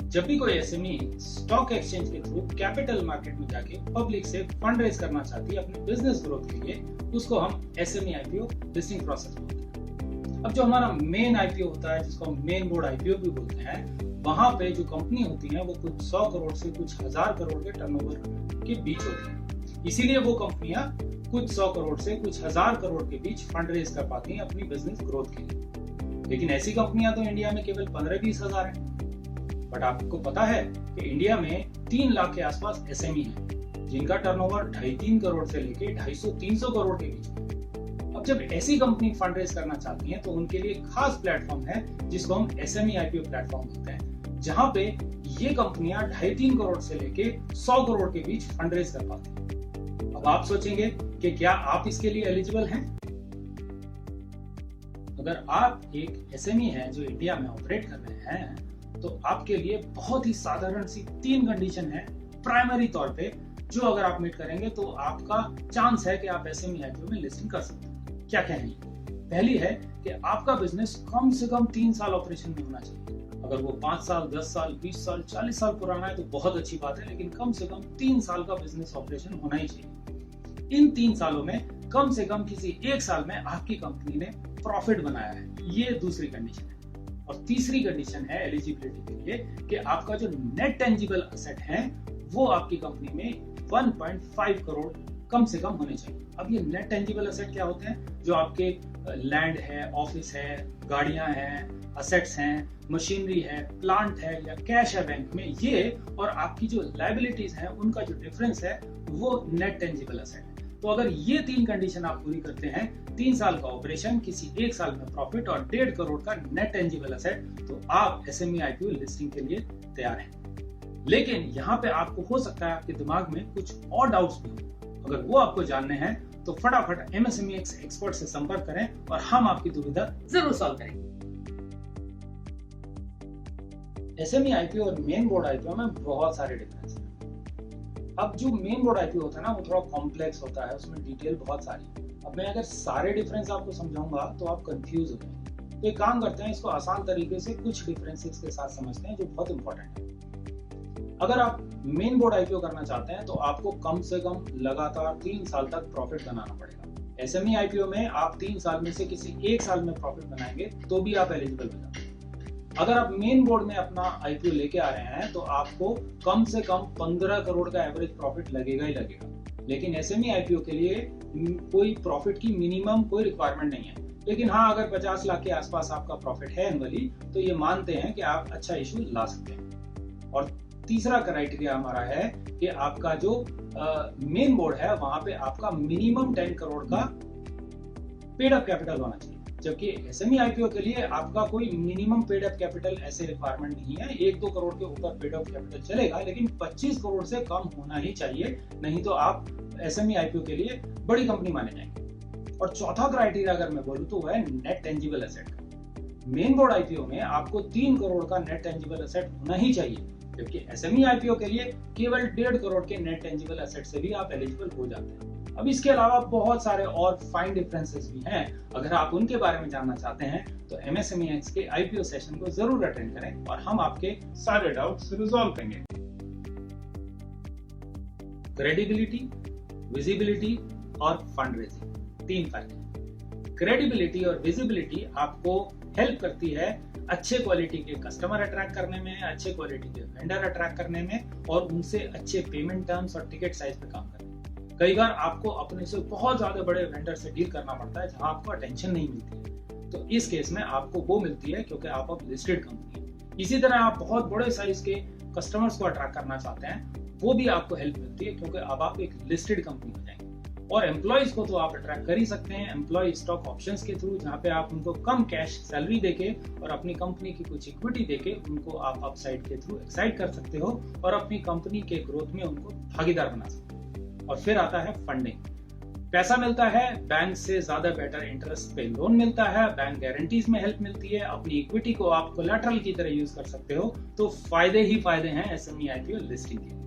जब भी कोई एसएमई स्टॉक एक्सचेंज के थ्रू कैपिटल मार्केट में जाके पब्लिक से फंड रेज करना चाहती है अपने बिजनेस ग्रोथ के लिए, उसको हम एसएमई आईपीओ लिस्टिंग प्रोसेस बोलते हैं। अब जो हमारा मेन आईपीओ होता है, जिसको हम मेन बोर्ड आईपीओ भी बोलते हैं, वहां पे जो कंपनी होती है वो कुछ 100 करोड़ से कुछ हजार करोड़ के टर्नओवर के बीच होती है। इसीलिए वो कंपनियां कुछ 100 करोड़ से कुछ हजार करोड़ के बीच फंड रेज कर पाती हैं अपनी बिजनेस ग्रोथ के लिए। लेकिन ऐसी कंपनियां तो इंडिया में केवल 15-20 हजार है। बट आपको पता है कि इंडिया में 3 लाख के आसपास एसएमई है, जिनका टर्नओवर 2.5-3 करोड़ से लेके 250-300 करोड़ के बीच है। अब जब ऐसी कंपनी फंड रेज करना चाहती है तो उनके लिए खास प्लेटफॉर्म है जिसको हम एसएमई आईपीओ प्लेटफॉर्म बोलते हैं, जहां पे ये कंपनियां 2.5-3 करोड़ से लेके 100 करोड़ के बीच फंड रेज कर पाती हैं। अब आप सोचेंगे कि क्या आप इसके लिए एलिजिबल हैं? अगर आप एक एसएमई हैं जो इंडिया में ऑपरेट कर रहे हैं, तो आपके लिए बहुत ही साधारण सी 3 कंडीशन है प्राइमरी तौर पे, जो अगर आप मीट करेंगे तो आपका चांस है कि आप एसएमई आईपीओ में लिस्टिंग कर सकते हैं। क्या कहेंगे? पहली है कि आपका बिजनेस कम से कम 3 साल ऑपरेशन में होना चाहिए। अगर वो 5 साल, 10 साल, 20 साल, 40 साल पुराना है तो बहुत अच्छी बात है, लेकिन कम से कम 3 साल का बिजनेस ऑपरेशन होना ही चाहिए। इन 3 सालों में कम से कम किसी एक साल में आपकी कंपनी ने प्रॉफिट बनाया है, ये दूसरी कंडीशन है। और तीसरी कंडीशन है एलिजिबिलिटी के लिए कि आपका जो नेट टेंजिबल एसेट है वो आपकी कंपनी में 1.5 करोड़ कम से कम होने चाहिए। अब ये नेट टेंजिबल एसेट क्या होते हैं? जो आपके लैंड है, ऑफिस है, गाड़ियां हैं, असेट्स हैं, मशीनरी है, प्लांट है या कैश है बैंक में, ये और आपकी जो लायबिलिटीज हैं उनका जो डिफरेंस है वो नेट टेंजिबल एसेट है। तो अगर ये 3 कंडीशन आप पूरी करते हैं, 3 साल का ऑपरेशन, किसी एक साल में प्रॉफिट और 1.5 करोड़ का नेट टेंजिबल एसेट, तो आप एसएमई आईपीओ लिस्टिंग के लिए तैयार हैं। लेकिन यहाँ पे आपको हो सकता है आपके दिमाग में कुछ और डाउट्स भी हो। अगर वो आपको जानने हैं तो फटाफट एमएसएमई एक्सपर्ट से संपर्क करें और हम आपकी दुविधा जरूर सॉल्व करेंगे। एसएमई आईपीओ और मेन बोर्ड आईपीओ में बहुत सारे डिफरेंस हैं। अब जो मेन बोर्ड आईपीओ होता है ना, वो थोड़ा कॉम्प्लेक्स होता है, उसमें डिटेल बहुत सारी है। अब मैं अगर सारे डिफरेंस आपको समझाऊंगा तो आप कंफ्यूज हो जाएंगे। तो एक काम करते हैं, इसको आसान तरीके से कुछ डिफरेंसेस के साथ समझते हैं जो बहुत इंपॉर्टेंट है। अगर आप मेन बोर्ड आईपीओ करना चाहते हैं तो आपको कम से कम लगातार 3 साल तक प्रॉफिट बनाना पड़ेगा। एसएमई आईपीओ में आप 3 साल में से किसी एक साल में प्रॉफिट बनाएंगे तो भी आप एलिजिबल हो जाएंगे। अगर आप मेन बोर्ड में अपना आईपीओ लेके आ रहे हैं तो आपको कम से कम 15 करोड़ का एवरेज प्रॉफिट लगेगा ही लगेगा। लेकिन एसएमई आईपीओ के लिए कोई प्रॉफिट की मिनिमम कोई रिक्वायरमेंट नहीं है। लेकिन हाँ, अगर 50 लाख के आसपास आपका प्रॉफिट है एनुअली, तो ये मानते हैं कि आप अच्छा इशू ला सकते हैं। और तीसरा क्राइटेरिया हमारा है कि आपका जो मेन बोर्ड है वहां पे आपका मिनिमम 10 करोड़ का पेड अप कैपिटल होना चाहिए। जबकि एसएमई आईपीओ के लिए आपका कोई मिनिमम पेड अप कैपिटल ऐसे रिक्वायरमेंट नहीं है। 1-2 करोड़ के ऊपर पेड अप कैपिटल चलेगा, लेकिन 25 करोड़ से कम होना ही चाहिए, नहीं तो आप एसएमई आईपीओ के लिए बड़ी कंपनी माने जाएंगे। और चौथा क्राइटेरिया अगर मैं बोलूं तो वह है नेट टेंजिबल एसेट का। मेन बोर्ड आईपीओ में आपको 3 करोड़ का नेट टेंजिबल एसेट होना ही चाहिए, जबकि एसएमई आईपीओ के लिए केवल 1.5 करोड़ के नेट टेंजिबल एसेट से भी आप एलिजिबल हो जाते हैं। अब इसके अलावा बहुत सारे और फाइन डिफरेंसेस भी हैं। अगर आप उनके बारे में जानना चाहते हैं तो एमएसएमई एक्स के आईपीओ सेशन को जरूर अटेंड करें और हम आपके सारे डाउट्स रिजॉल्व करेंगे। क्रेडिबिलिटी, विजिबिलिटी और फंड रेजिंग, 3 फर्क है। क्रेडिबिलिटी और विजिबिलिटी आपको हेल्प करती है अच्छे क्वालिटी के कस्टमर अट्रैक्ट करने में, अच्छे क्वालिटी के वेंडर अट्रैक्ट करने में और उनसे अच्छे पेमेंट टर्म्स और टिकट साइज पे काम करने में। कई बार आपको अपने से बहुत ज्यादा बड़े वेंडर से डील करना पड़ता है जहां आपको अटेंशन नहीं मिलती है, तो इस केस में आपको वो मिलती है क्योंकि आप अब लिस्टेड कंपनी है। इसी तरह आप बहुत बड़े साइज के कस्टमर्स को अट्रैक्ट करना चाहते हैं, वो भी आपको हेल्प मिलती है क्योंकि अब आप एक लिस्टेड कंपनी हो जाएंगे। और एम्प्लॉइज को तो आप अट्रैक्ट कर ही सकते हैं एम्प्लॉय स्टॉक ऑप्शंस के थ्रू, जहां पे आप उनको कम कैश सैलरी देके और अपनी कंपनी की कुछ इक्विटी देके उनको आप अपसाइड के थ्रू एक्साइट कर सकते हो और अपनी कंपनी के ग्रोथ में उनको भागीदार बना सकते हो। और फिर आता है फंडिंग। पैसा मिलता है, बैंक से ज्यादा बेटर इंटरेस्ट पे लोन मिलता है, बैंक गारंटीज में हेल्प मिलती है, अपनी इक्विटी को आप कोलैटरल की तरह यूज कर सकते हो। तो फायदे ही फायदे हैं एसएमई आईपीओ लिस्टिंग के।